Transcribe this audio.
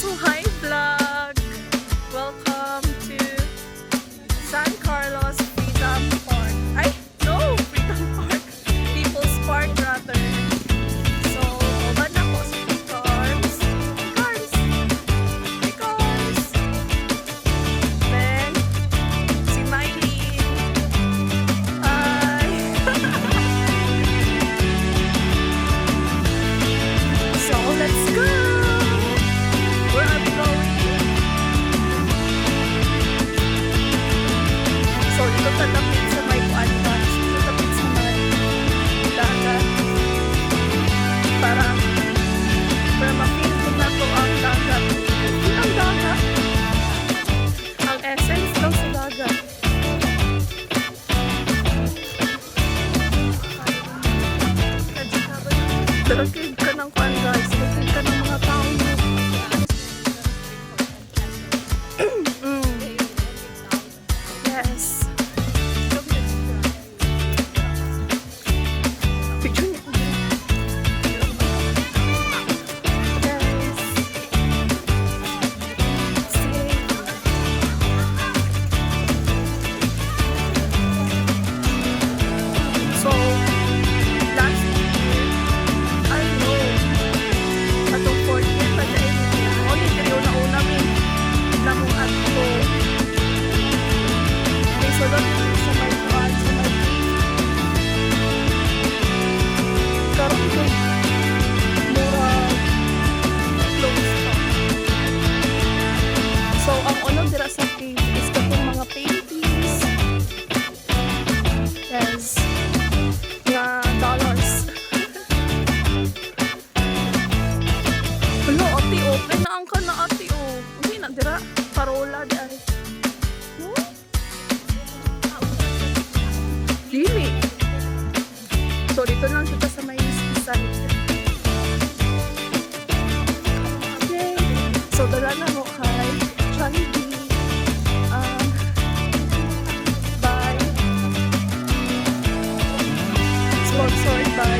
So hi vlog! Welcome to San Carlos Freedom Park. Ay, no! Freedom Park. People's Park rather. So, baba na po si Cars. Cars! Cars! Then, si Miley. Ay! So, let's go! Where are we going? So, dito tatapit sa may advance. Dito tatapit sa may dagat. Para ma-feel ko na to ang dagat. Ang dagat. Ang essence lang sa dagat. Dalagid ka ng kwan guys. Dalagid ka ng mga tao mo. Yes. Picture niyo. Yes. So, last year, I know, atong 4th year pa dahil o hindi rin una-una na mong ato. Okay, so doon sa may buwan, sa may karoon ko mura close pa. So, ang unang dira sa cave is katong mga paintings. Yes. Nga dollars. Wala, ati o. Pinaan ka na ati o. Hindi na dira. Parola di ay. No? Dili. So, dito lang kita sa may side. Okay. So, dala na mo kay Jollibee. Bye. Sponsored by